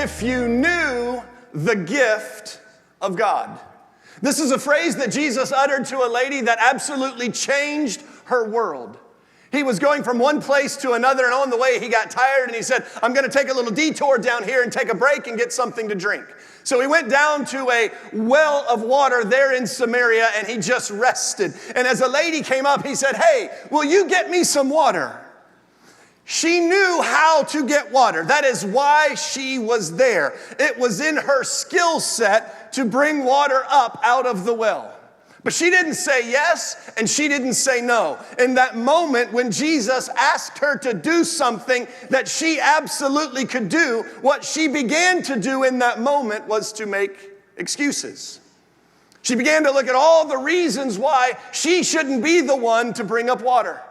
if you knew the gift of God. This is a phrase that Jesus uttered to a lady that absolutely changed her world. He was going from one place to another, and on the way he got tired, and he said, I'm going to take a little detour down here and take a break and get something to drink. So he went down to a well of water there in Samaria, and he just rested. And as a lady came up, he said, hey, will you get me some water? She knew how to get water. That is why she was there. It was in her skill set to bring water up out of the well. But she didn't say yes, and she didn't say no. In that moment when Jesus asked her to do something that she absolutely could do, what she began to do in that moment was to make excuses. She began to look at all the reasons why she shouldn't be the one to bring up water.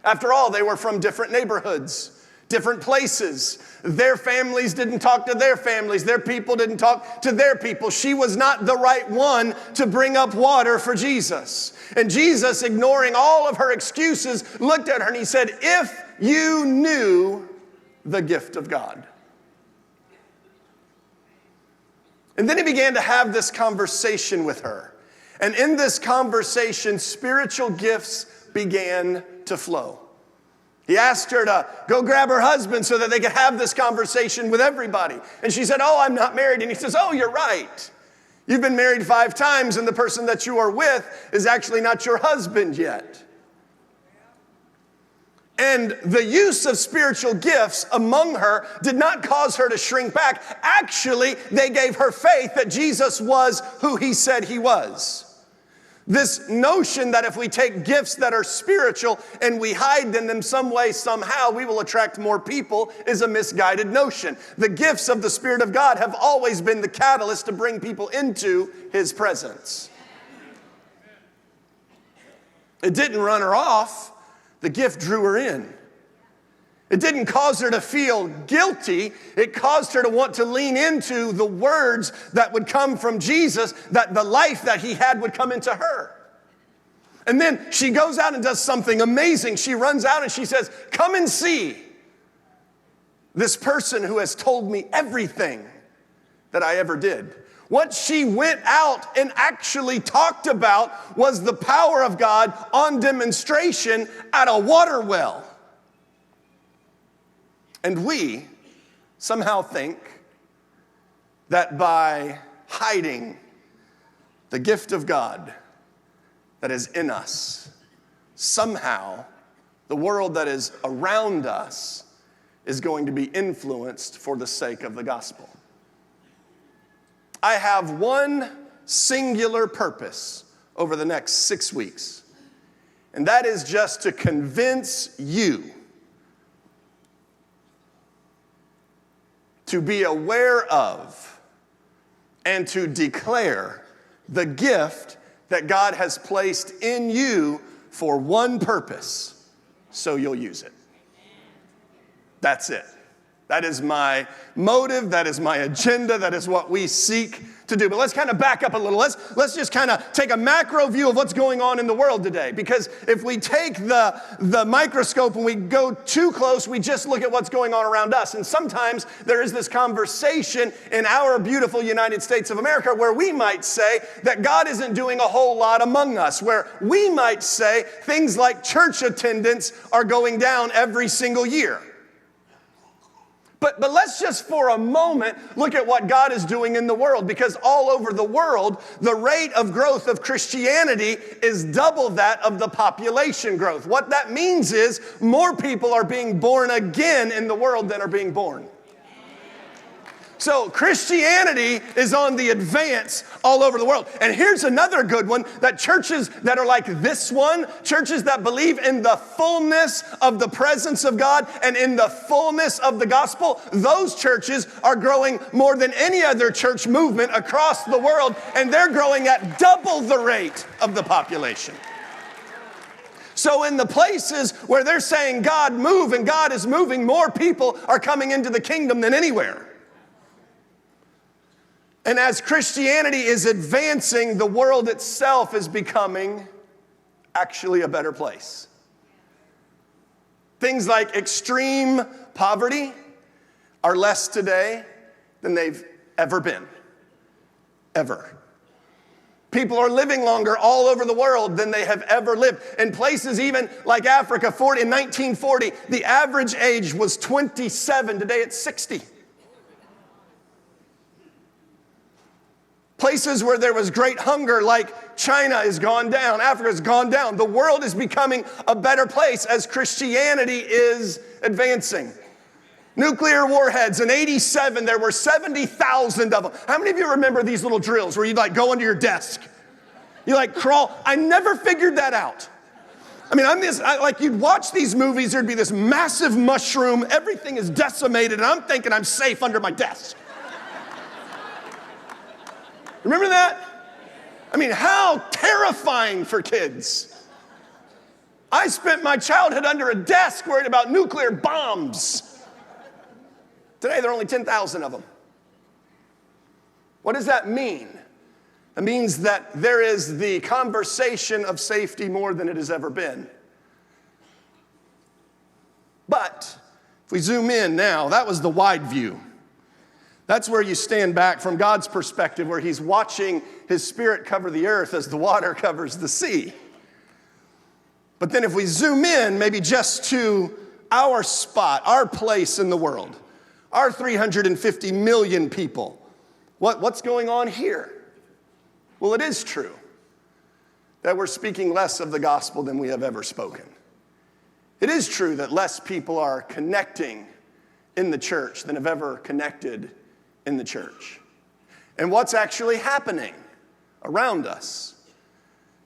After all, they were from different neighborhoods, different places. Their families didn't talk to their families. Their people didn't talk to their people. She was not the right one to bring up water for Jesus. And Jesus, ignoring all of her excuses, looked at her and he said, if you knew the gift of God. And then he began to have this conversation with her. And in this conversation, spiritual gifts began to flow. He asked her to go grab her husband so that they could have this conversation with everybody. And she said, oh, I'm not married. And he says, oh, you're right. You've been married 5 times, and the person that you are with is actually not your husband yet. And the use of spiritual gifts among her did not cause her to shrink back. Actually, they gave her faith that Jesus was who he said he was. This notion that if we take gifts that are spiritual and we hide them in some way, somehow, we will attract more people is a misguided notion. The gifts of the Spirit of God have always been the catalyst to bring people into his presence. It didn't run her off. The gift drew her in. It didn't cause her to feel guilty. It caused her to want to lean into the words that would come from Jesus, that the life that he had would come into her. And then she goes out and does something amazing. She runs out and she says, come and see this person who has told me everything that I ever did. What she went out and actually talked about was the power of God on demonstration at a water well. And we somehow think that by hiding the gift of God that is in us, somehow the world that is around us is going to be influenced for the sake of the gospel. I have one singular purpose over the next 6 weeks, and that is just to convince you to be aware of and to declare the gift that God has placed in you for one purpose, so you'll use it. That's it. That is my motive. That is my agenda. That is what we seek to do. But let's kind of back up a little. Let's just kind of take a macro view of what's going on in the world today. Because if we take the microscope and we go too close, we just look at what's going on around us. And sometimes there is this conversation in our beautiful United States of America where we might say that God isn't doing a whole lot among us. Where we might say things like church attendance are going down every single year. But let's just for a moment look at what God is doing in the world, because all over the world, the rate of growth of Christianity is double that of the population growth. What that means is more people are being born again in the world than are being born. So Christianity is on the advance all over the world. And here's another good one, that churches that are like this one, churches that believe in the fullness of the presence of God and in the fullness of the gospel, those churches are growing more than any other church movement across the world, and they're growing at double the rate of the population. So in the places where they're saying God move and God is moving, more people are coming into the kingdom than anywhere. And as Christianity is advancing, the world itself is becoming actually a better place. Things like extreme poverty, are less today than they've ever been. Ever. People are living longer all over the world than they have ever lived. In places even like Africa, in 1940, the average age was 27. Today it's 60. Places where there was great hunger, like China, has gone down. Africa has gone down. The world is becoming a better place as Christianity is advancing. Nuclear warheads. In 87, there were 70,000 of them. How many of you remember these little drills where you'd like go under your desk? You like crawl. I never figured that out. I mean, like you'd watch these movies, there'd be this massive mushroom, everything is decimated, and I'm thinking I'm safe under my desk. Remember that? I mean, how terrifying for kids. I spent my childhood under a desk worried about nuclear bombs. Today, there are only 10,000 of them. What does that mean? It means that there is the conversation of safety more than it has ever been. But if we zoom in now, that was the wide view. That's where you stand back from God's perspective, where he's watching his Spirit cover the earth as the water covers the sea. But then if we zoom in, maybe just to our spot, our place in the world, our 350 million people, what's going on here? Well, it is true that we're speaking less of the gospel than we have ever spoken. It is true that less people are connecting in the church than have ever connected in the church. And what's actually happening around us?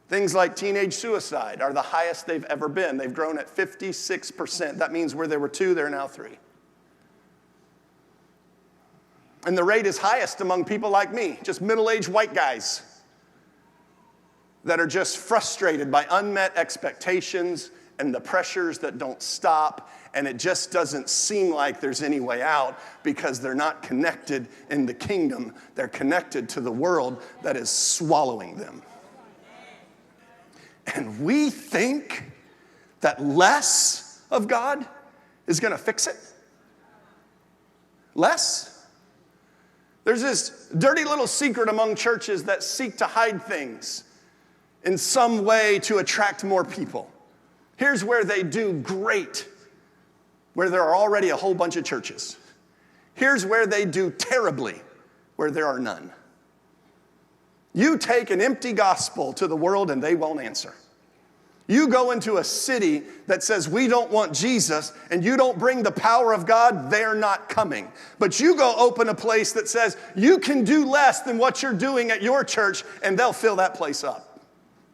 Things like teenage suicide are the highest they've ever been. They've grown at 56%. That means where there were 2, there are now 3. And the rate is highest among people like me, just middle-aged white guys that are just frustrated by unmet expectations and the pressures that don't stop, and it just doesn't seem like there's any way out because they're not connected in the kingdom. They're connected to the world that is swallowing them. And we think that less of God is going to fix it? Less? There's this dirty little secret among churches that seek to hide things in some way to attract more people. Here's where they do great, where there are already a whole bunch of churches. Here's where they do terribly, where there are none. You take an empty gospel to the world and they won't answer. You go into a city that says we don't want Jesus and you don't bring the power of God, they're not coming. But you go open a place that says you can do less than what you're doing at your church and they'll fill that place up.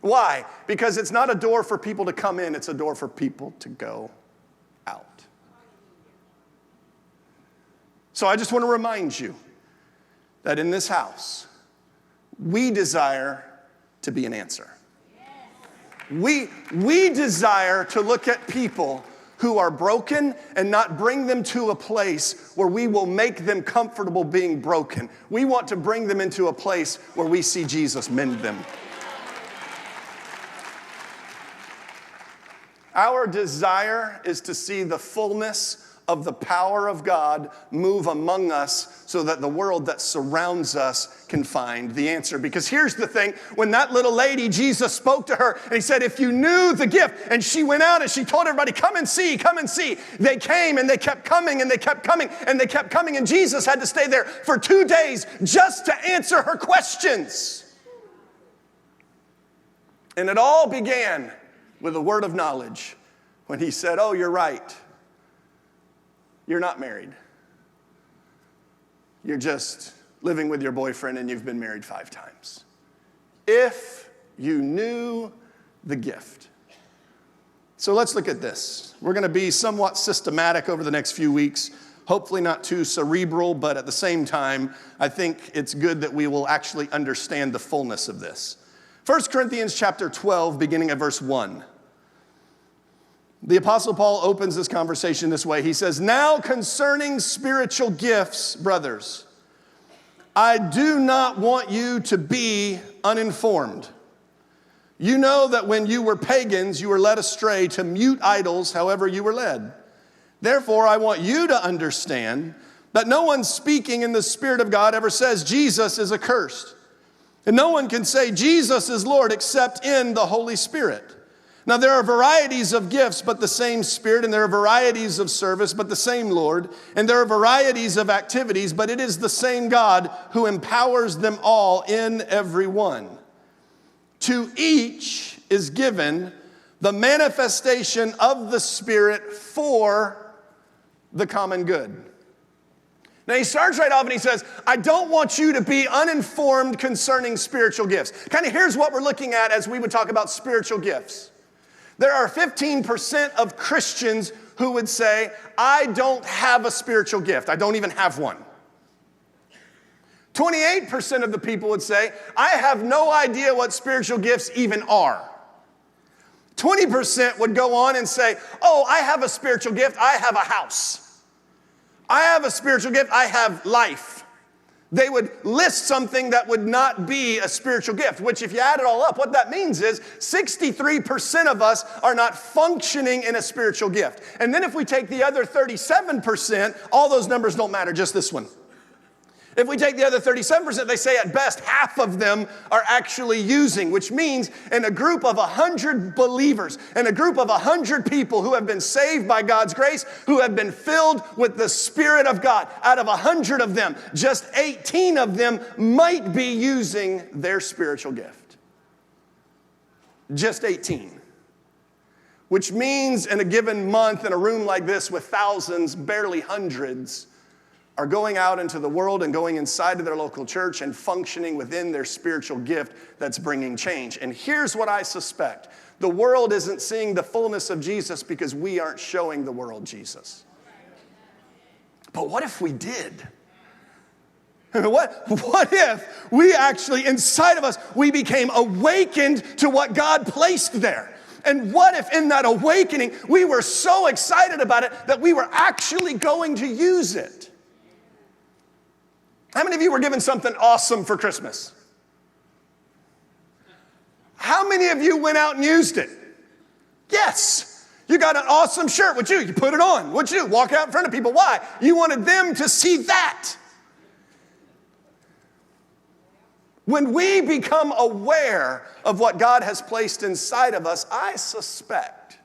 Why? Because it's not a door for people to come in, it's a door for people to go out. So I just want to remind you that in this house, we desire to be an answer. We desire to look at people who are broken and not bring them to a place where we will make them comfortable being broken. We want to bring them into a place where we see Jesus mend them. Our desire is to see the fullness of the power of God move among us so that the world that surrounds us can find the answer. Because here's the thing, when that little lady, Jesus spoke to her and he said, if you knew the gift, and she went out and she told everybody, come and see, come and see. They came and they kept coming and they kept coming and they kept coming, and Jesus had to stay there for 2 days just to answer her questions. And it all began with a word of knowledge when he said, oh, you're right. You're not married. You're just living with your boyfriend and you've been married 5 times. If you knew the gift. So let's look at this. We're going to be somewhat systematic over the next few weeks. Hopefully not too cerebral, but at the same time, I think it's good that we will actually understand the fullness of this. 1 Corinthians chapter 12, beginning at verse 1. The Apostle Paul opens this conversation this way. He says, now concerning spiritual gifts, brothers, I do not want you to be uninformed. You know that when you were pagans, you were led astray to mute idols, however you were led. Therefore, I want you to understand That no one speaking in the Spirit of God ever says Jesus is accursed. And no one can say Jesus is Lord except in the Holy Spirit. Now there are varieties of gifts, but the same Spirit, and there are varieties of service, but the same Lord, and there are varieties of activities, but it is the same God who empowers them all in every one. To each is given the manifestation of the Spirit for the common good. Now he starts right off and he says, I don't want you to be uninformed concerning spiritual gifts. Kind of here's what we're looking at as we would talk about spiritual gifts. There are 15% of Christians who would say, I don't have a spiritual gift. I don't even have one. 28% of the people would say, I have no idea what spiritual gifts even are. 20% would go on and say, oh, I have a spiritual gift. I have a house. I have a spiritual gift. I have life. They would list something that would not be a spiritual gift, which if you add it all up, what that means is 63% of us are not functioning in a spiritual gift. And then if we take the other 37%, all those numbers don't matter, just this one. If we take the other 37%, they say at best half of them are actually using, which means in a group of 100 believers, in a group of 100 people who have been saved by God's grace, who have been filled with the Spirit of God, out of 100 of them, just 18 of them might be using their spiritual gift. Just 18. Which means in a given month in a room like this with thousands, barely hundreds, are going out into the world and going inside of their local church and functioning within their spiritual gift that's bringing change. And here's what I suspect. The world isn't seeing the fullness of Jesus because we aren't showing the world Jesus. But what if we did? What if we actually, inside of us, we became awakened to what God placed there? And what if in that awakening, we were so excited about it that we were actually going to use it? How many of you were given something awesome for Christmas? How many of you went out and used it? Yes. You got an awesome shirt. What'd you do? You put it on. What'd you do? Walk out in front of people. Why? You wanted them to see that. When we become aware of what God has placed inside of us, I suspect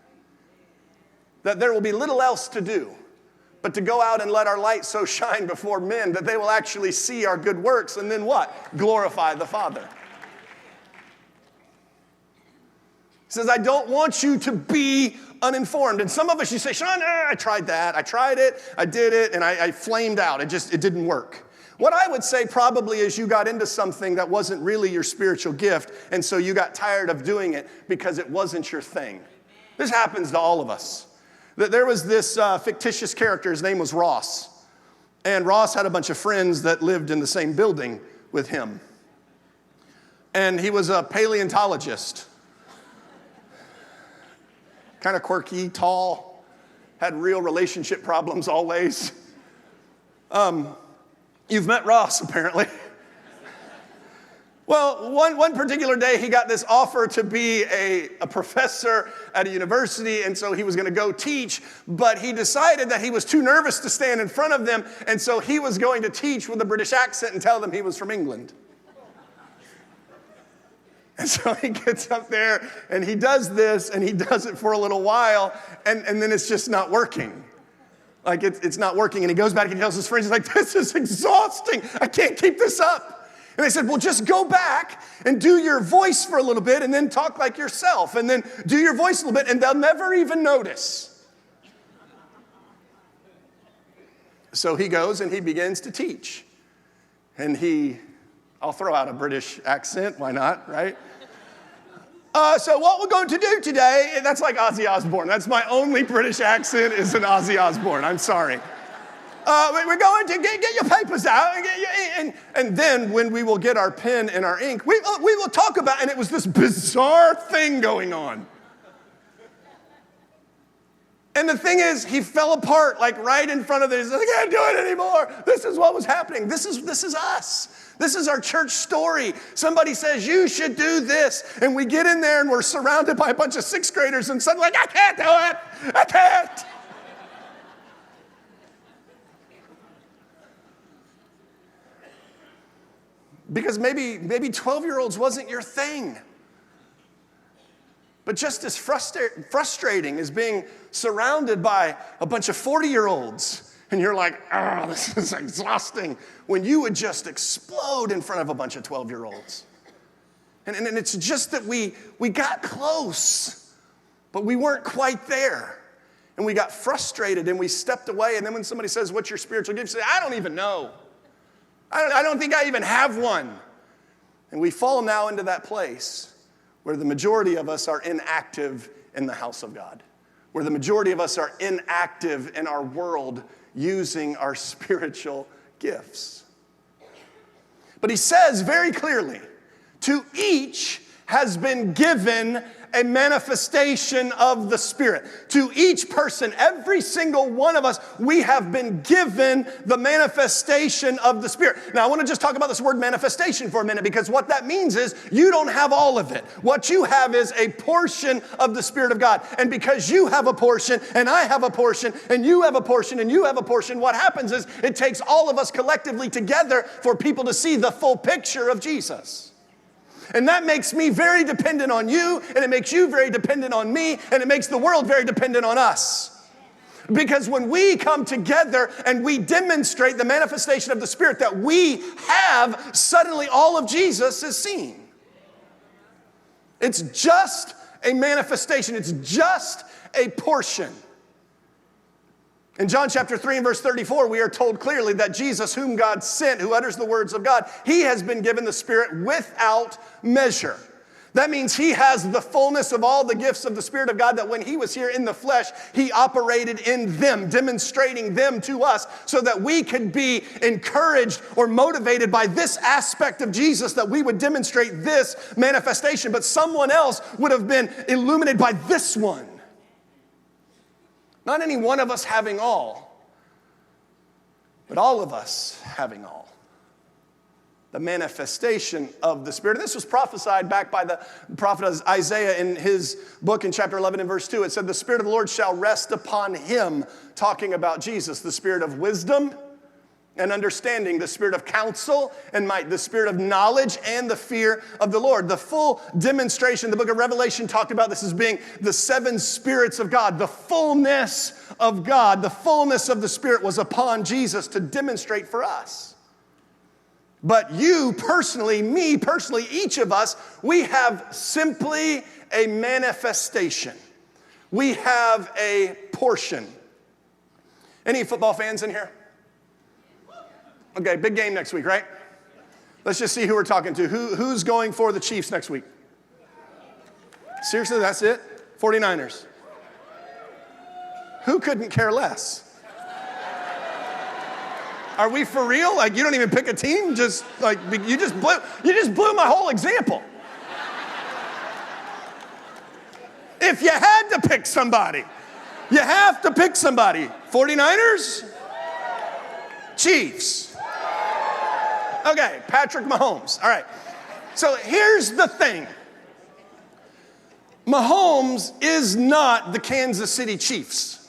that there will be little else to do but to go out and let our light so shine before men that they will actually see our good works and then what? Glorify the Father. He says, I don't want you to be uninformed. And some of us, you say, Sean, I tried that. I tried it. I did it. And I flamed out. It didn't work. What I would say probably is you got into something that wasn't really your spiritual gift. And so you got tired of doing it because it wasn't your thing. This happens to all of us. There was this fictitious character, his name was Ross. And Ross had a bunch of friends that lived in the same building with him. And he was a paleontologist. Kind of quirky, tall, had real relationship problems always. You've met Ross, apparently. Well, one particular day, he got this offer to be a professor at a university, and so he was going to go teach, but he decided that he was too nervous to stand in front of them, and so he was going to teach with a British accent and tell them he was from England. And so he gets up there, and he does this, and he does it for a little while, and then it's just not working. Like, it's not working, and he goes back and he tells his friends, he's like, this is exhausting. I can't keep this up. And they said, well, just go back and do your voice for a little bit and then talk like yourself and then do your voice a little bit and they'll never even notice. So he goes and he begins to teach. And I'll throw out a British accent, why not, right? So what we're going to do today, that's like Ozzy Osbourne. That's my only British accent is an Ozzy Osbourne. I'm sorry. We're going to get your papers out, and then when we will get our pen and our ink, we will talk about, and it was this bizarre thing going on. And the thing is, he fell apart, like right in front of this. I can't do it anymore. This is what was happening. This is us. This is our church story. Somebody says, you should do this. And we get in there and we're surrounded by a bunch of sixth graders and suddenly like, I can't do it. I can't. because maybe 12-year-olds wasn't your thing. But just as frustrating as being surrounded by a bunch of 40-year-olds, and you're like, oh, this is exhausting, when you would just explode in front of a bunch of 12-year-olds. And it's just that we got close, but we weren't quite there. And we got frustrated and we stepped away. And then when somebody says, what's your spiritual gift? You say, I don't even know. I don't think I even have one. And we fall now into that place where the majority of us are inactive in the house of God, where the majority of us are inactive in our world using our spiritual gifts. But he says very clearly, to each has been given a manifestation of the Spirit. To each person, every single one of us, we have been given the manifestation of the Spirit. Now, I want to just talk about this word manifestation for a minute, because what that means is you don't have all of it. What you have is a portion of the Spirit of God. And because you have a portion, and I have a portion, and you have a portion, and you have a portion, what happens is it takes all of us collectively together for people to see the full picture of Jesus. And that makes me very dependent on you, and it makes you very dependent on me, and it makes the world very dependent on us. Because when we come together and we demonstrate the manifestation of the Spirit that we have, suddenly all of Jesus is seen. It's just a manifestation. It's just a portion. In John chapter 3 and verse 34, we are told clearly that Jesus, whom God sent, who utters the words of God, he has been given the Spirit without measure. That means he has the fullness of all the gifts of the Spirit of God, that when he was here in the flesh, he operated in them, demonstrating them to us so that we could be encouraged or motivated by this aspect of Jesus, that we would demonstrate this manifestation. But someone else would have been illuminated by this one. Not any one of us having all, but all of us having all. The manifestation of the Spirit. And this was prophesied back by the prophet Isaiah in his book in chapter 11 and verse 2. It said, the Spirit of the Lord shall rest upon him, talking about Jesus, the Spirit of wisdom and understanding, the Spirit of counsel and might, the Spirit of knowledge and the fear of the Lord. The full demonstration, the book of Revelation talked about this as being the 7 spirits of God. The fullness of God, the fullness of the Spirit was upon Jesus to demonstrate for us. But you personally, me personally, each of us, we have simply a manifestation. We have a portion. Any football fans in here? Okay, big game next week, right? Let's just see who we're talking to. Who's going for the Chiefs next week? Seriously, that's it? 49ers. Who couldn't care less? Are we for real? Like, you don't even pick a team? Just like, you just blew my whole example. If you had to pick somebody, you have to pick somebody. 49ers? Chiefs. Okay, Patrick Mahomes. All right. So here's the thing. Mahomes is not the Kansas City Chiefs.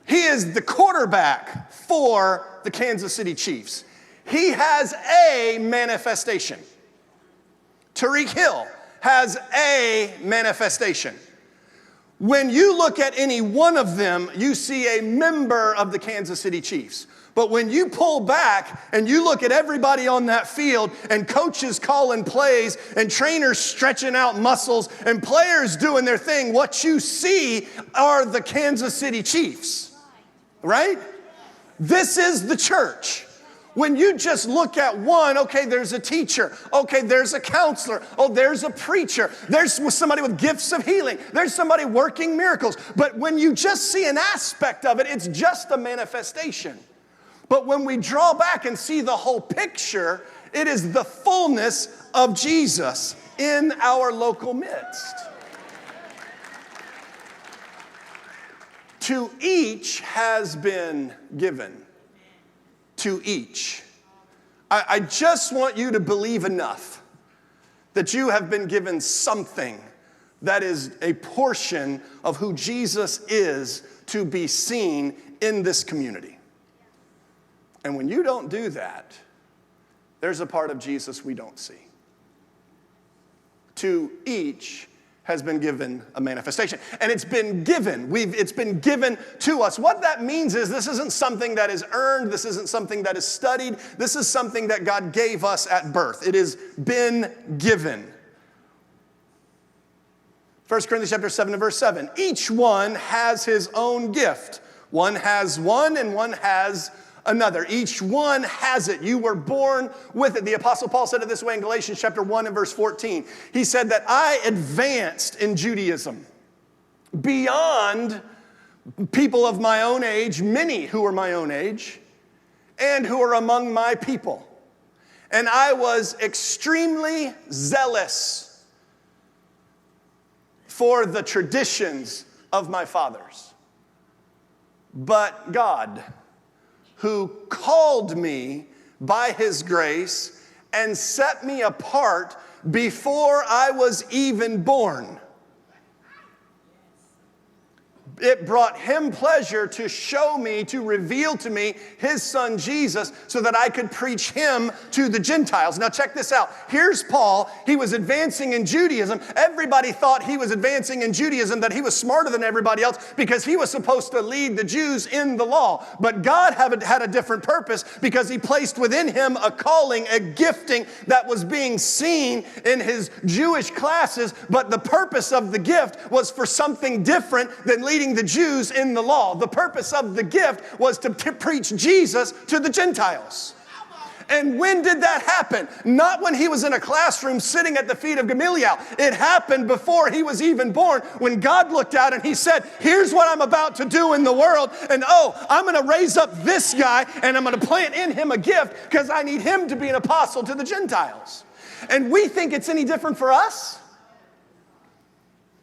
He is the quarterback for the Kansas City Chiefs. He has a manifestation. Tyreek Hill has a manifestation. When you look at any one of them, you see a member of the Kansas City Chiefs. But when you pull back and you look at everybody on that field and coaches calling plays and trainers stretching out muscles and players doing their thing, what you see are the Kansas City Chiefs, right? This is the church. When you just look at one, okay, there's a teacher. Okay, there's a counselor. Oh, there's a preacher. There's somebody with gifts of healing. There's somebody working miracles. But when you just see an aspect of it, it's just a manifestation. But when we draw back and see the whole picture, it is the fullness of Jesus in our local midst. To each has been given. To each. I just want you to believe enough that you have been given something that is a portion of who Jesus is to be seen in this community. And when you don't do that, there's a part of Jesus we don't see. To each has been given a manifestation. And it's been given. It's been given to us. What that means is this isn't something that is earned. This isn't something that is studied. This is something that God gave us at birth. It has been given. 1 Corinthians chapter 7 and verse 7. Each one has his own gift. One has one and one has another. Each one has it. You were born with it. The Apostle Paul said it this way in Galatians chapter 1 and verse 14. He said that I advanced in Judaism beyond people of my own age, many who were my own age, and who are among my people. And I was extremely zealous for the traditions of my fathers. But God, who called me by his grace and set me apart before I was even born. It brought him pleasure to show me, to reveal to me his son Jesus so that I could preach him to the Gentiles. Now check this out. Here's Paul. He was advancing in Judaism. Everybody thought he was advancing in Judaism, that he was smarter than everybody else because he was supposed to lead the Jews in the law. But God had a different purpose because he placed within him a calling, a gifting that was being seen in his Jewish classes. But the purpose of the gift was for something different than leading the Jews in the law. The purpose of the gift was to preach Jesus to the Gentiles. And when did that happen? Not when he was in a classroom sitting at the feet of Gamaliel. It happened before he was even born, when God looked out and he said, here's what I'm about to do in the world. And I'm going to raise up this guy and I'm going to plant in him a gift because I need him to be an apostle to the Gentiles. And we think it's any different for us.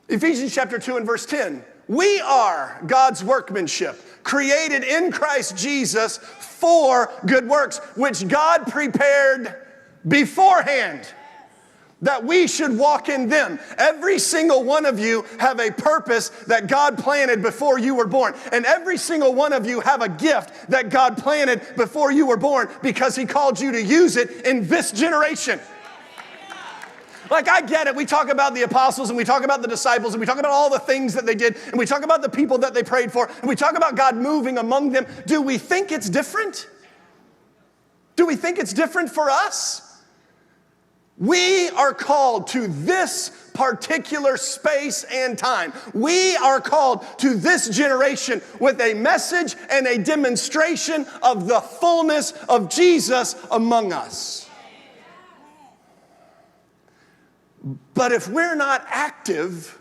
Ephesians chapter 2 and verse 10. We are God's workmanship, created in Christ Jesus for good works, which God prepared beforehand that we should walk in them. Every single one of you have a purpose that God planted before you were born. And every single one of you have a gift that God planted before you were born because he called you to use it in this generation. Like, I get it. We talk about the apostles and we talk about the disciples and we talk about all the things that they did and we talk about the people that they prayed for and we talk about God moving among them. Do we think it's different? Do we think it's different for us? We are called to this particular space and time. We are called to this generation with a message and a demonstration of the fullness of Jesus among us. But if we're not active,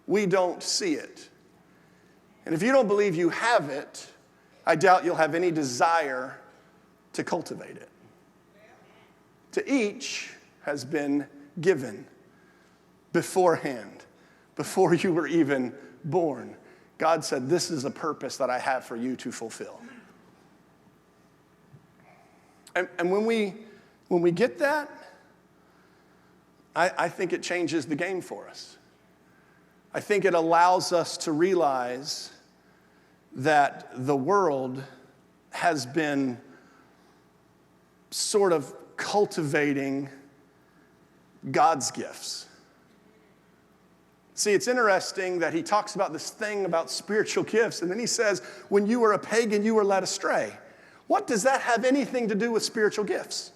we don't see it. And if you don't believe you have it, I doubt you'll have any desire to cultivate it. To each has been given beforehand, before you were even born. God said, this is a purpose that I have for you to fulfill. And when we get that, I think it changes the game for us. I think it allows us to realize that the world has been sort of cultivating God's gifts. See, it's interesting that he talks about this thing about spiritual gifts, and then he says, when you were a pagan, you were led astray. What does that have anything to do with spiritual gifts?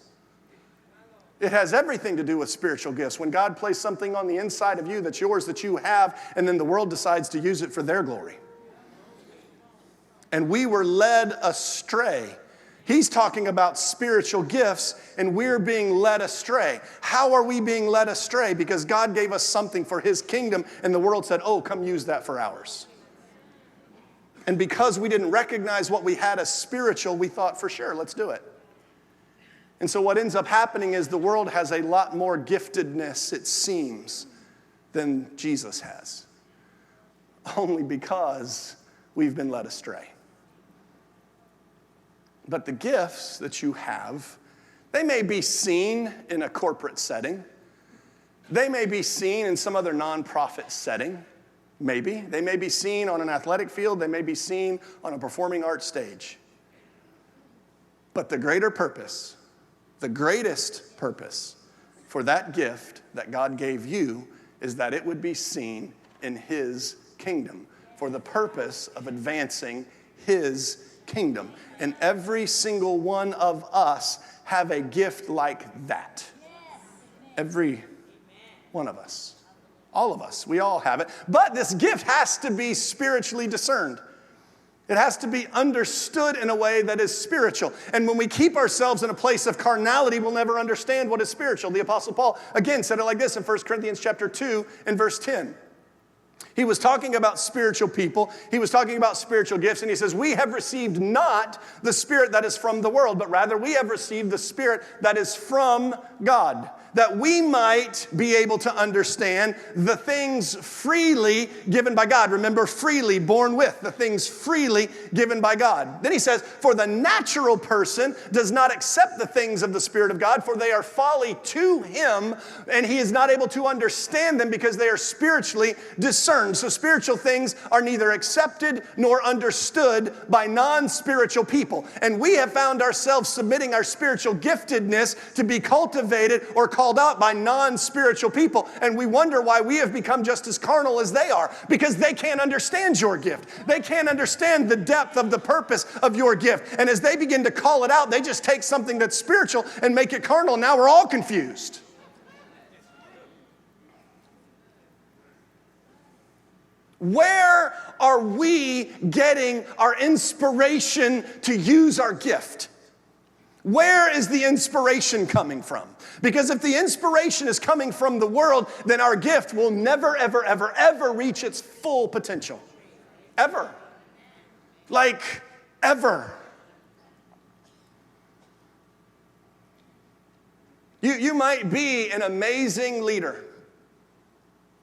It has everything to do with spiritual gifts. When God placed something on the inside of you that's yours, that you have, and then the world decides to use it for their glory. And we were led astray. He's talking about spiritual gifts, and we're being led astray. How are we being led astray? Because God gave us something for his kingdom, and the world said, oh, come use that for ours. And because we didn't recognize what we had as spiritual, we thought, for sure, let's do it. And so what ends up happening is the world has a lot more giftedness, it seems, than Jesus has. Only because we've been led astray. But the gifts that you have, they may be seen in a corporate setting. They may be seen in some other nonprofit setting, maybe. They may be seen on an athletic field. They may be seen on a performing arts stage. But the greater purpose The greatest purpose for that gift that God gave you is that it would be seen in His kingdom for the purpose of advancing His kingdom. And every single one of us have a gift like that. Every one of us. All of us. We all have it. But this gift has to be spiritually discerned. It has to be understood in a way that is spiritual. And when we keep ourselves in a place of carnality, we'll never understand what is spiritual. The Apostle Paul, again, said it like this in 1 Corinthians chapter 2 and verse 10. He was talking about spiritual people. He was talking about spiritual gifts. And he says, we have received not the spirit that is from the world, but rather we have received the spirit that is from God, that we might be able to understand the things freely given by God. Remember, freely, born with, the things freely given by God. Then he says, for the natural person does not accept the things of the Spirit of God, for they are folly to him, and he is not able to understand them because they are spiritually discerned. So spiritual things are neither accepted nor understood by non-spiritual people. And we have found ourselves submitting our spiritual giftedness to be cultivated or called out by non-spiritual people. And we wonder why we have become just as carnal as they are, because they can't understand your gift. They can't understand the depth of the purpose of your gift. And as they begin to call it out, they just take something that's spiritual and make it carnal. Now we're all confused. Where are we getting our inspiration to use our gift? Where is the inspiration coming from? Because if the inspiration is coming from the world, then our gift will never, ever, ever, ever reach its full potential. Ever. Like, ever. You might be an amazing leader.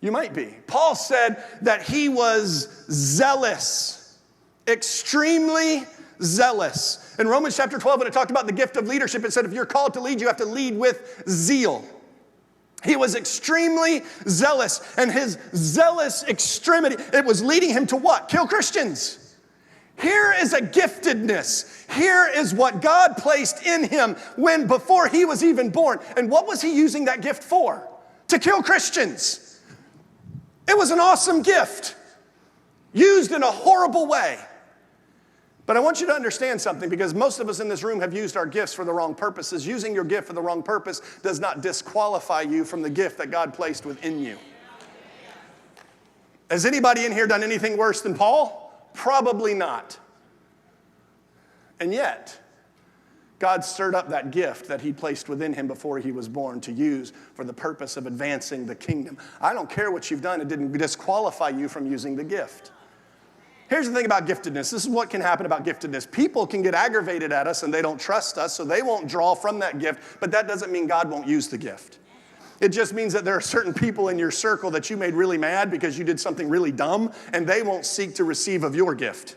You might be. Paul said that he was zealous, extremely zealous. In Romans chapter 12, when it talked about the gift of leadership, it said if you're called to lead, you have to lead with zeal. He was extremely zealous, and his zealous extremity, it was leading him to what? Kill Christians. Here is a giftedness. Here is what God placed in him before he was even born. And what was he using that gift for? To kill Christians. It was an awesome gift, used in a horrible way. But I want you to understand something, because most of us in this room have used our gifts for the wrong purposes. Using your gift for the wrong purpose does not disqualify you from the gift that God placed within you. Has anybody in here done anything worse than Paul? Probably not. And yet, God stirred up that gift that he placed within him before he was born to use for the purpose of advancing the kingdom. I don't care what you've done. It didn't disqualify you from using the gift. Here's the thing about giftedness. This is what can happen about giftedness. People can get aggravated at us and they don't trust us, so they won't draw from that gift, but that doesn't mean God won't use the gift. It just means that there are certain people in your circle that you made really mad because you did something really dumb, and they won't seek to receive of your gift.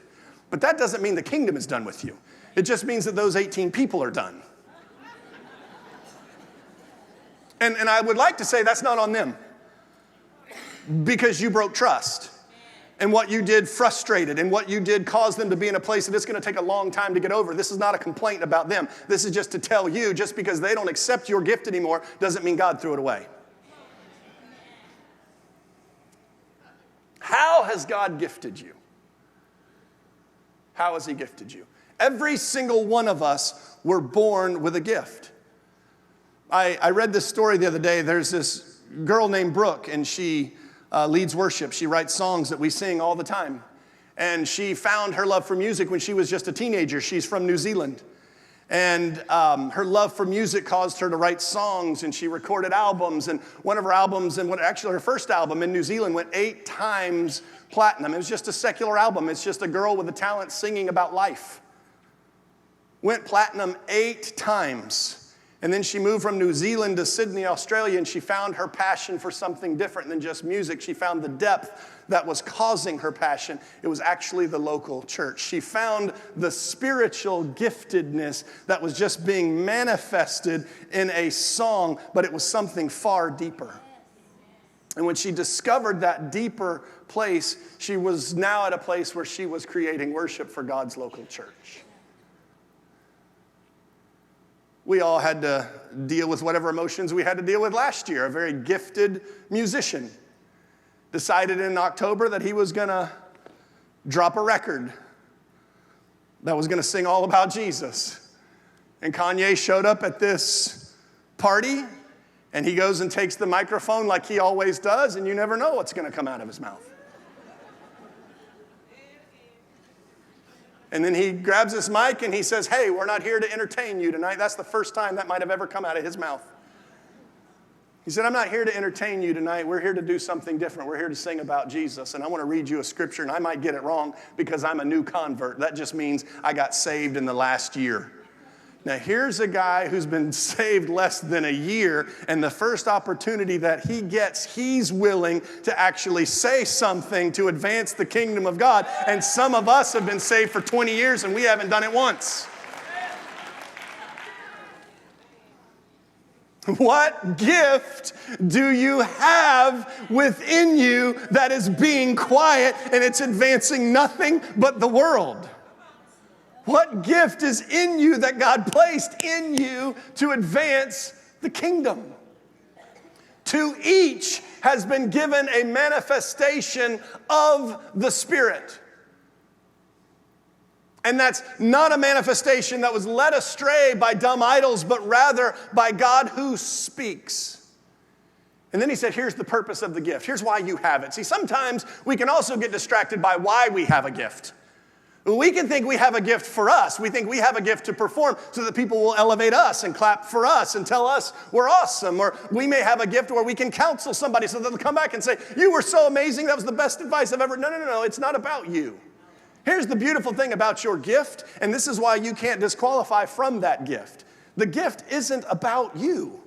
But that doesn't mean the kingdom is done with you. It just means that those 18 people are done. And I would like to say that's not on them, because you broke trust. And what you did frustrated, and what you did caused them to be in a place that it's going to take a long time to get over. This is not a complaint about them. This is just to tell you, just because they don't accept your gift anymore doesn't mean God threw it away. How has God gifted you? How has he gifted you? Every single one of us were born with a gift. I read this story the other day. There's this girl named Brooke, and she leads worship. She writes songs that we sing all the time. And she found her love for music when she was just a teenager. She's from New Zealand. And her love for music caused her to write songs, and she recorded albums. And one of her albums, and actually her first album in New Zealand, went 8 times platinum. It was just a secular album. It's just a girl with a talent singing about life. Went platinum 8 times. And then she moved from New Zealand to Sydney, Australia, and she found her passion for something different than just music. She found the depth that was causing her passion. It was actually the local church. She found the spiritual giftedness that was just being manifested in a song, but it was something far deeper. And when she discovered that deeper place, she was now at a place where she was creating worship for God's local church. we all had to deal with whatever emotions we had to deal with last year. A very gifted musician decided in October that he was going to drop a record that was going to sing all about Jesus. And Kanye showed up at this party, and he goes and takes the microphone like he always does, and you never know what's going to come out of his mouth. And then he grabs his mic and he says, hey, we're not here to entertain you tonight. That's the first time that might have ever come out of his mouth. He said, I'm not here to entertain you tonight. We're here to do something different. We're here to sing about Jesus. And I want to read you a scripture, and I might get it wrong because I'm a new convert. That just means I got saved in the last year. Now, here's a guy who's been saved less than a year, and the first opportunity that he gets, he's willing to actually say something to advance the kingdom of God. And some of us have been saved for 20 years, and we haven't done it once. What gift do you have within you that is being quiet and it's advancing nothing but the world? What gift is in you that God placed in you to advance the kingdom? To each has been given a manifestation of the Spirit. And that's not a manifestation that was led astray by dumb idols, but rather by God who speaks. And then he said, here's the purpose of the gift. Here's why you have it. See, sometimes we can also get distracted by why we have a gift. We can think we have a gift for us. We think we have a gift to perform so that people will elevate us and clap for us and tell us we're awesome. Or we may have a gift where we can counsel somebody so that they'll come back and say, you were so amazing. That was the best advice I've ever. No. It's not about you. Here's the beautiful thing about your gift, and this is why you can't disqualify from that gift. The gift isn't about you.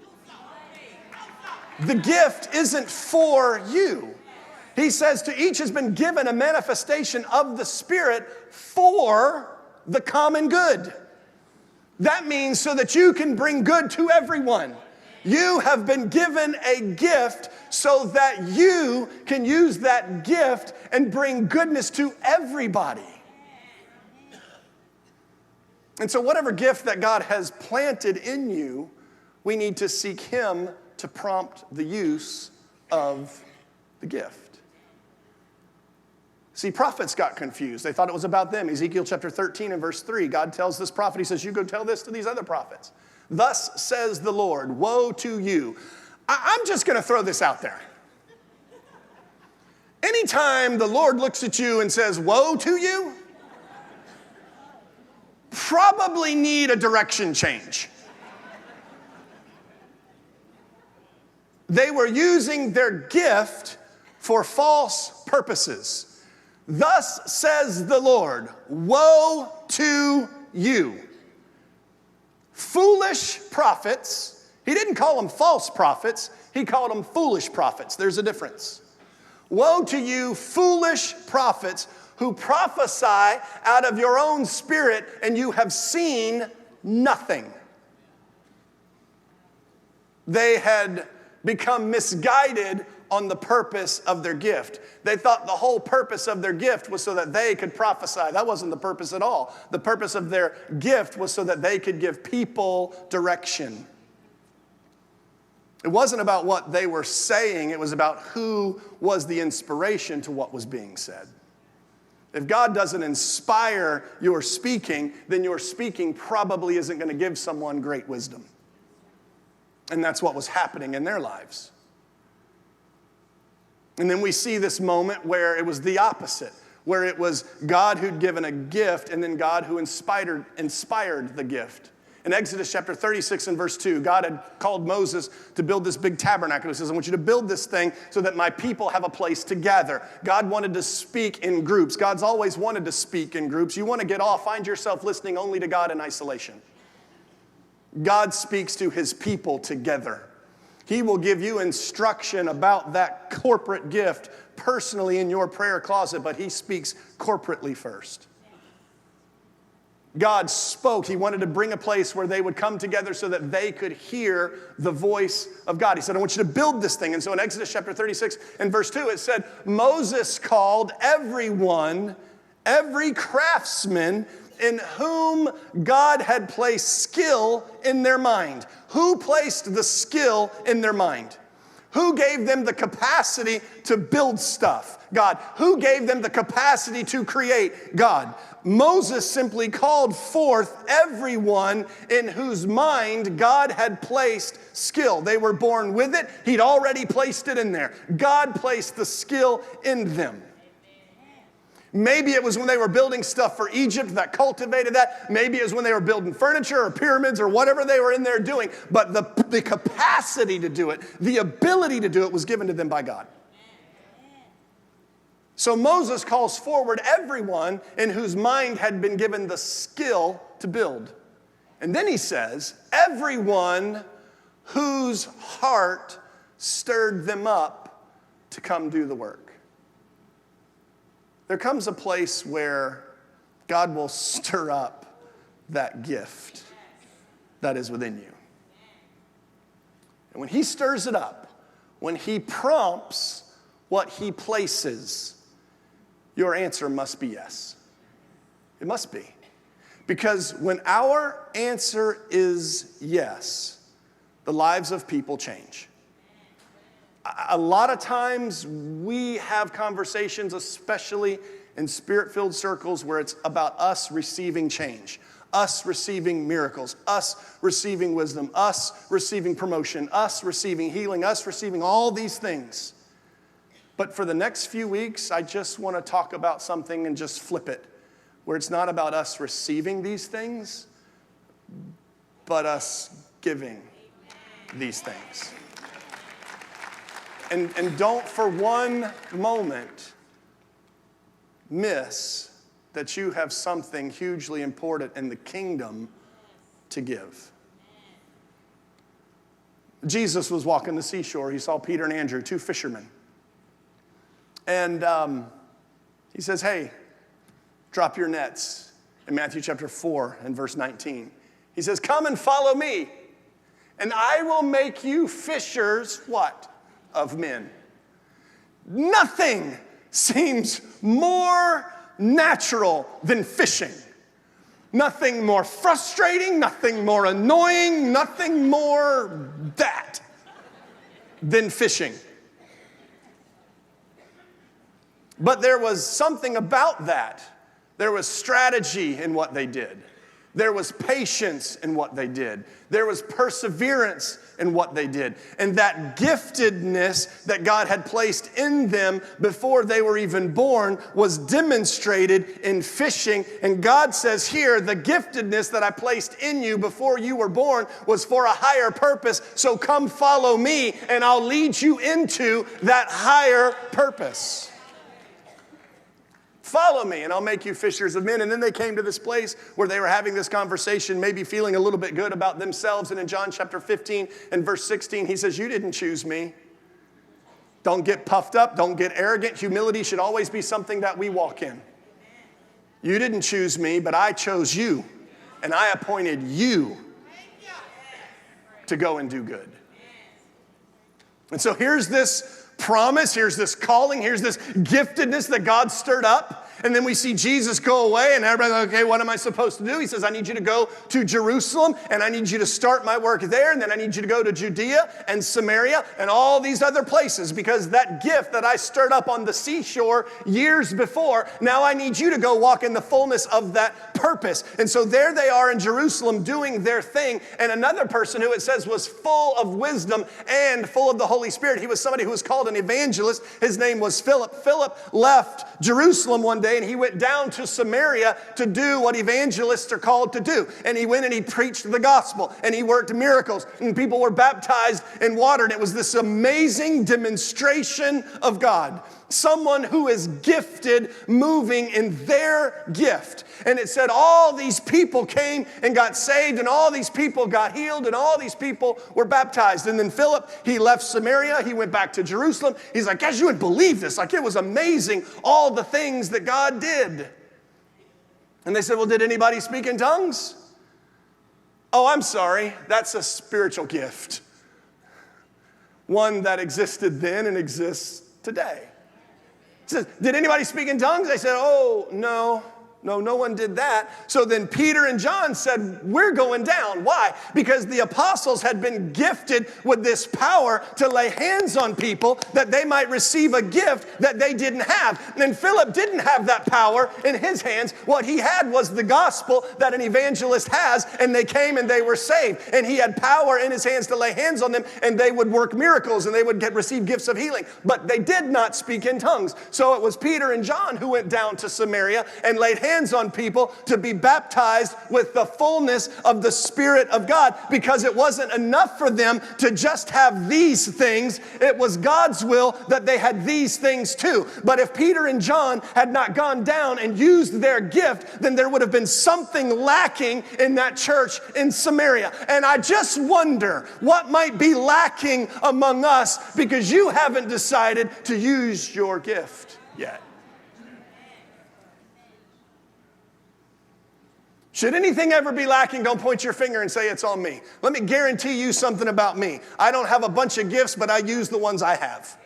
The gift isn't for you. He says to each has been given a manifestation of the Spirit for the common good. That means so that you can bring good to everyone. You have been given a gift so that you can use that gift and bring goodness to everybody. And so whatever gift that God has planted in you, we need to seek Him to prompt the use of the gift. See, prophets got confused. They thought it was about them. Ezekiel chapter 13 and verse 3, God tells this prophet, he says, you go tell this to these other prophets. Thus says the Lord, woe to you. I'm just going to throw this out there. Anytime the Lord looks at you and says, woe to you, probably need a direction change. They were using their gift for false purposes. Thus says the Lord, woe to you. Foolish prophets. He didn't call them false prophets. He called them foolish prophets. There's a difference. Woe to you, foolish prophets, who prophesy out of your own spirit, and you have seen nothing. They had become misguided on the purpose of their gift. They thought the whole purpose of their gift was so that they could prophesy. That wasn't the purpose at all. The purpose of their gift was so that they could give people direction. It wasn't about what they were saying. It was about who was the inspiration to what was being said. If God doesn't inspire your speaking, then your speaking probably isn't going to give someone great wisdom. And that's what was happening in their lives. And then we see this moment where it was the opposite, where it was God who'd given a gift and then God who inspired the gift. In Exodus chapter 36 and verse 2, God had called Moses to build this big tabernacle. He says, I want you to build this thing so that my people have a place to gather. God wanted to speak in groups. God's always wanted to speak in groups. You want to get off, find yourself listening only to God in isolation. God speaks to His people together. He will give you instruction about that corporate gift personally in your prayer closet, but He speaks corporately first. God spoke. He wanted to bring a place where they would come together so that they could hear the voice of God. He said, I want you to build this thing. And so in Exodus chapter 36 and verse 2, it said, Moses called everyone, every craftsman in whom God had placed skill in their mind. Who placed the skill in their mind? Who gave them the capacity to build stuff? God. Who gave them the capacity to create? God. Moses simply called forth everyone in whose mind God had placed skill. They were born with it. He'd already placed it in there. God placed the skill in them. Maybe it was when they were building stuff for Egypt that cultivated that. Maybe it was when they were building furniture or pyramids or whatever they were in there doing. But the capacity to do it, the ability to do it was given to them by God. So Moses calls forward everyone in whose mind had been given the skill to build. And then he says, everyone whose heart stirred them up to come do the work. There comes a place where God will stir up that gift that is within you. And when he stirs it up, when he prompts what he places, your answer must be yes. It must be. Because when our answer is yes, the lives of people change. A lot of times we have conversations, especially in spirit-filled circles, where it's about us receiving change, us receiving miracles, us receiving wisdom, us receiving promotion, us receiving healing, us receiving all these things. But for the next few weeks, I just want to talk about something and just flip it, where it's not about us receiving these things, but us giving these things. And don't for one moment miss that you have something hugely important in the kingdom to give. Jesus was walking the seashore. He saw Peter and Andrew, two fishermen. And he says, hey, drop your nets in Matthew chapter 4 and verse 19. He says, come and follow me, and I will make you fishers, what? Of men. Nothing seems more natural than fishing. Nothing more frustrating, nothing more annoying, nothing more that than fishing. But there was something about that. There was strategy in what they did. There was patience in what they did. There was perseverance in what they did. And that giftedness that God had placed in them before they were even born was demonstrated in fishing. And God says here, the giftedness that I placed in you before you were born was for a higher purpose. So come follow me and I'll lead you into that higher purpose. Follow me and I'll make you fishers of men. And then they came to this place where they were having this conversation, maybe feeling a little bit good about themselves. And in John chapter 15 and verse 16, he says, you didn't choose me. Don't get puffed up. Don't get arrogant. Humility should always be something that we walk in. You didn't choose me, but I chose you. And I appointed you to go and do good. And so here's this promise, here's this calling, here's this giftedness that God stirred up. And then we see Jesus go away and everybody's like, okay, what am I supposed to do? He says, I need you to go to Jerusalem and I need you to start my work there. And then I need you to go to Judea and Samaria and all these other places, because that gift that I stirred up on the seashore years before, now I need you to go walk in the fullness of that purpose. And so there they are in Jerusalem doing their thing. And another person who it says was full of wisdom and full of the Holy Spirit, he was somebody who was called an evangelist. His name was Philip. Philip left Jerusalem one day and he went down to Samaria to do what evangelists are called to do. And he went and he preached the gospel and he worked miracles and people were baptized in water. And it was this amazing demonstration of God. Someone who is gifted, moving in their gift. And it said all these people came and got saved and all these people got healed and all these people were baptized. And then Philip, he left Samaria. He went back to Jerusalem. He's like, guys, you wouldn't believe this. Like, it was amazing, all the things that God did. And they said, well, did anybody speak in tongues? Oh, I'm sorry. That's a spiritual gift. One that existed then and exists today. He says, did anybody speak in tongues? They said, oh, no, No one did that. So then Peter and John said, we're going down. Why? Because the apostles had been gifted with this power to lay hands on people that they might receive a gift that they didn't have. And Philip didn't have that power in his hands. What he had was the gospel that an evangelist has, and they came and they were saved. And he had power in his hands to lay hands on them, and they would work miracles, and they would receive gifts of healing. But they did not speak in tongues. So it was Peter and John who went down to Samaria and laid hands on people to be baptized with the fullness of the Spirit of God, because it wasn't enough for them to just have these things. It was God's will that they had these things too. But if Peter and John had not gone down and used their gift, then there would have been something lacking in that church in Samaria. And I just wonder what might be lacking among us because you haven't decided to use your gift yet. Should anything ever be lacking, don't point your finger and say it's on me. Let me guarantee you something about me. I don't have a bunch of gifts, but I use the ones I have.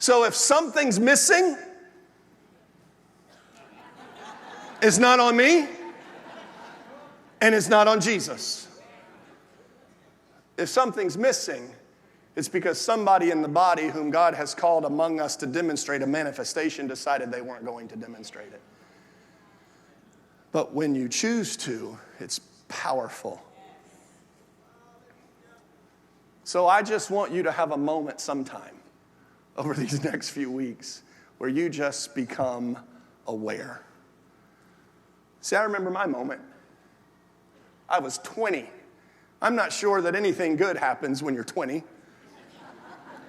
So if something's missing, it's not on me, and it's not on Jesus. If something's missing, it's because somebody in the body whom God has called among us to demonstrate a manifestation decided they weren't going to demonstrate it. But when you choose to, it's powerful. So I just want you to have a moment sometime over these next few weeks where you just become aware. See, I remember my moment. I was 20. I'm not sure that anything good happens when you're 20.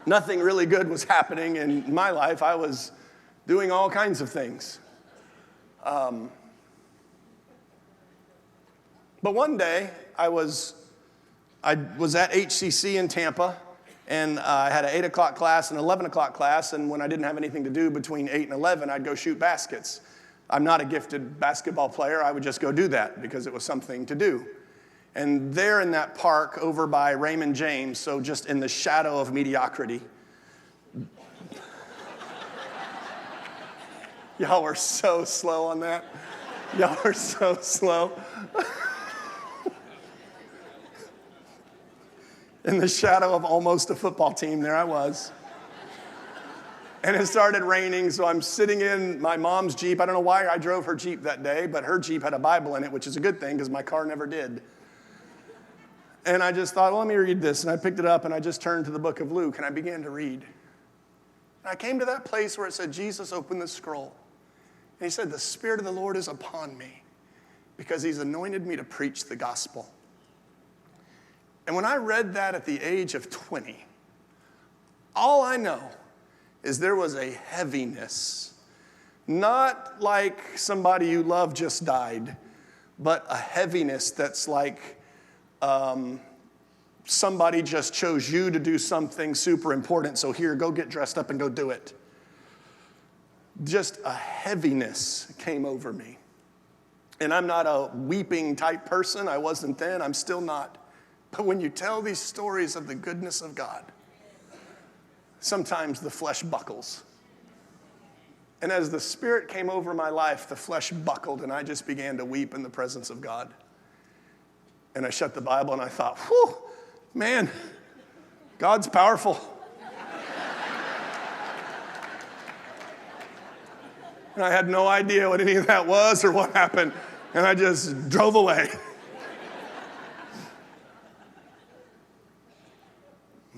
Nothing really good was happening in my life. I was doing all kinds of things. But one day, I was at HCC in Tampa, and I had an 8 o'clock class and 11 o'clock class, and when I didn't have anything to do between 8 and 11, I'd go shoot baskets. I'm not a gifted basketball player. I would just go do that because it was something to do. And there in that park over by Raymond James, so just in the shadow of mediocrity, y'all were so slow on that. Y'all were so slow. In the shadow of almost a football team, there I was. And it started raining, so I'm sitting in my mom's Jeep. I don't know why I drove her Jeep that day, but her Jeep had a Bible in it, which is a good thing because my car never did. And I just thought, well, let me read this. And I picked it up, and I just turned to the book of Luke, and I began to read. And I came to that place where it said, Jesus opened the scroll. And he said, the Spirit of the Lord is upon me because he's anointed me to preach the gospel. And when I read that at the age of 20, all I know is there was a heaviness, not like somebody you love just died, but a heaviness that's like somebody just chose you to do something super important, so here, go get dressed up and go do it. Just a heaviness came over me. And I'm not a weeping type person. I wasn't then. I'm still not. But when you tell these stories of the goodness of God, sometimes the flesh buckles. And as the Spirit came over my life, the flesh buckled, and I just began to weep in the presence of God. And I shut the Bible, and I thought, whew, man, God's powerful. And I had no idea what any of that was or what happened, and I just drove away.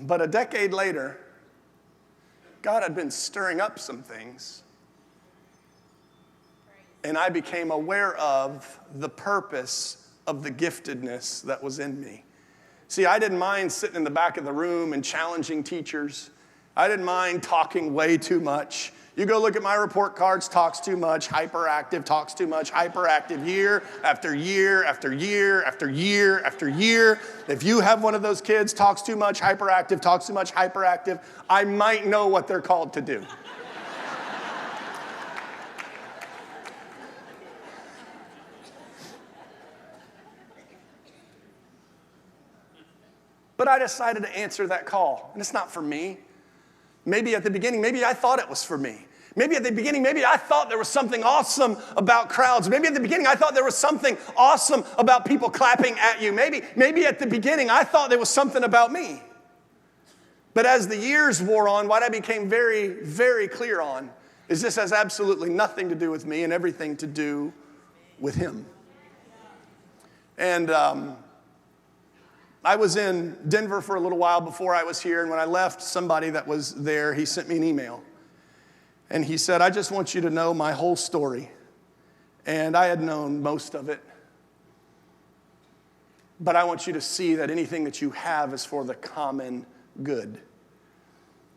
But a decade later, God had been stirring up some things. And I became aware of the purpose of the giftedness that was in me. See, I didn't mind sitting in the back of the room and challenging teachers. I didn't mind talking way too much. You go look at my report cards, talks too much, hyperactive, talks too much, hyperactive year after year after year after year after year. If you have one of those kids, talks too much, hyperactive, talks too much, hyperactive, I might know what they're called to do. But I decided to answer that call, and it's not for me. Maybe at the beginning, maybe I thought it was for me. Maybe at the beginning, maybe I thought there was something awesome about crowds. Maybe at the beginning, I thought there was something awesome about people clapping at you. Maybe at the beginning, I thought there was something about me. But as the years wore on, what I became very, very clear on is this has absolutely nothing to do with me and everything to do with him. And I was in Denver for a little while before I was here, and when I left, somebody that was there, he sent me an email. And he said, I just want you to know my whole story. And I had known most of it. But I want you to see that anything that you have is for the common good.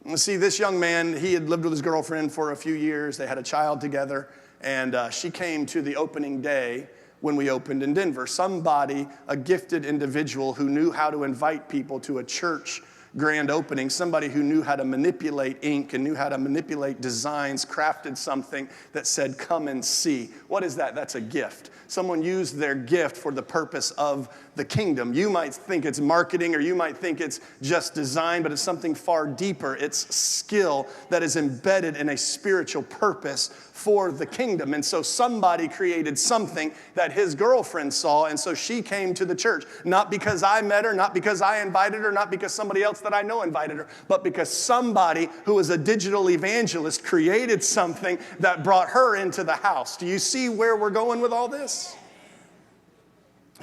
And see, this young man, he had lived with his girlfriend for a few years. They had a child together. And she came to the opening day when we opened in Denver. Somebody, a gifted individual who knew how to invite people to a church grand opening, somebody who knew how to manipulate ink and knew how to manipulate designs, crafted something that said, come and see. What is that? That's a gift. Someone used their gift for the purpose of the kingdom. You might think it's marketing, or you might think it's just design, but it's something far deeper. It's skill that is embedded in a spiritual purpose for the kingdom. And so somebody created something that his girlfriend saw, and so she came to the church. Not because I met her, not because I invited her, not because somebody else that I know invited her, but because somebody who was a digital evangelist created something that brought her into the house. Do you see where we're going with all this?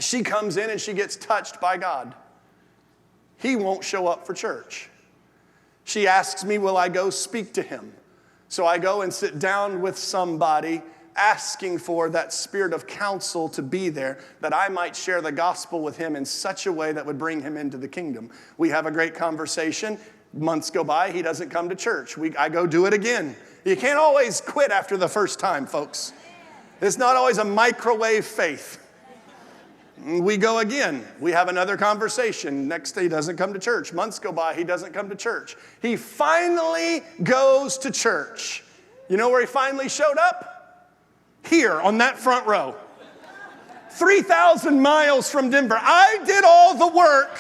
She comes in and she gets touched by God. He won't show up for church. She asks me, will I go speak to him? So I go and sit down with somebody asking for that spirit of counsel to be there, that I might share the gospel with him in such a way that would bring him into the kingdom. We have a great conversation. Months go by, he doesn't come to church. I go do it again. You can't always quit after the first time, folks. It's not always a microwave faith. We go again. We have another conversation. Next day, he doesn't come to church. Months go by, he doesn't come to church. He finally goes to church. You know where he finally showed up? Here, on that front row. 3,000 miles from Denver. I did all the work.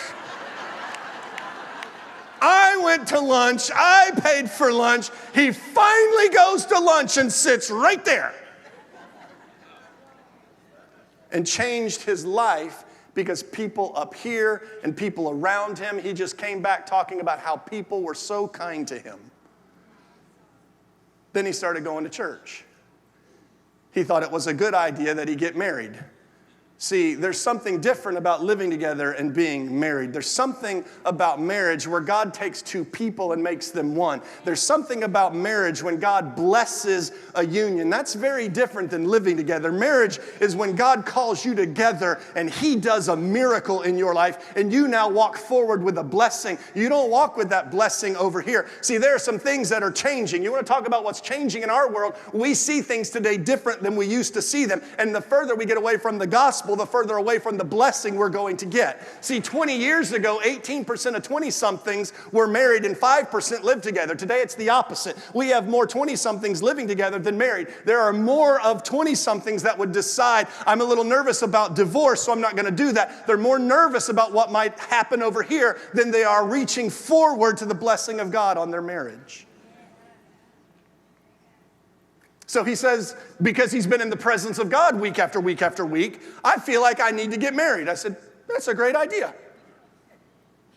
I went to lunch. I paid for lunch. He finally goes to lunch and sits right there. And changed his life because people up here and people around him, he just came back talking about how people were so kind to him. Then he started going to church. He thought it was a good idea that he get married. See, there's something different about living together and being married. There's something about marriage where God takes two people and makes them one. There's something about marriage when God blesses a union. That's very different than living together. Marriage is when God calls you together and he does a miracle in your life and you now walk forward with a blessing. You don't walk with that blessing over here. See, there are some things that are changing. You want to talk about what's changing in our world? We see things today different than we used to see them. And the further we get away from the gospel, the further away from the blessing we're going to get. See, 20 years ago, 18% of 20-somethings were married and 5% lived together. Today, it's the opposite. We have more 20-somethings living together than married. There are more of 20-somethings that would decide, I'm a little nervous about divorce, so I'm not going to do that. They're more nervous about what might happen over here than they are reaching forward to the blessing of God on their marriage. So he says, because he's been in the presence of God week after week after week, I feel like I need to get married. I said, that's a great idea.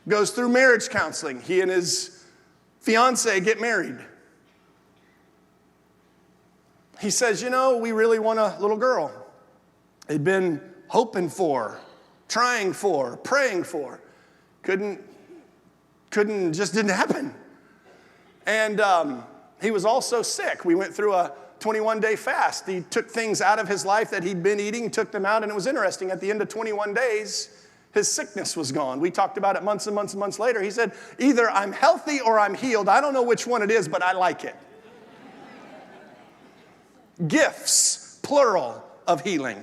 Goes through marriage counseling. He and his fiance get married. He says, we really want a little girl. They'd been hoping for, trying for, praying for. Just didn't happen. And he was also sick. We went through a 21-day fast. He took things out of his life that he'd been eating, took them out, and it was interesting. At the end of 21 days, his sickness was gone. We talked about it months and months and months later. He said, either I'm healthy or I'm healed. I don't know which one it is, but I like it. Gifts, plural, of healing.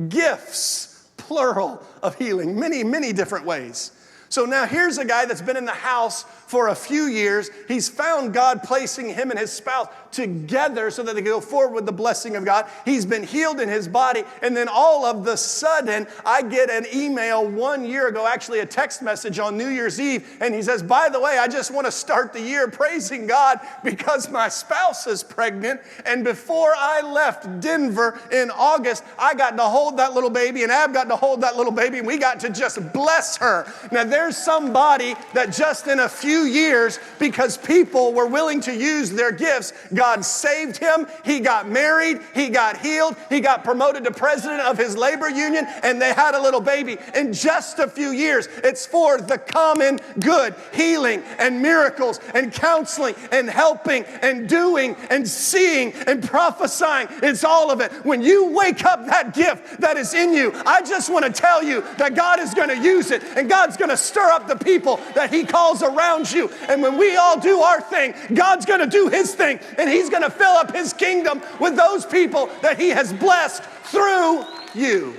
Gifts, plural, of healing. Many, many different ways. So now here's a guy that's been in the house for a few years. He's found God placing him and his spouse together so that they can go forward with the blessing of God. He's been healed in his body. And then all of the sudden, I get an email 1 year ago, actually a text message on New Year's Eve. And he says, by the way, I just want to start the year praising God because my spouse is pregnant. And before I left Denver in August, I got to hold that little baby, and Ab got to hold that little baby, and we got to just bless her. Now, there's somebody that just in a few years, because people were willing to use their gifts, God saved him, he got married, he got healed, he got promoted to president of his labor union, and they had a little baby. In just a few years, it's for the common good, healing and miracles and counseling and helping and doing and seeing and prophesying. It's all of it. When you wake up that gift that is in you, I just want to tell you that God is going to use it, and God's going to stir up the people that he calls around you. And when we all do our thing, God's going to do his thing, and he's going to fill up his kingdom with those people that he has blessed through you.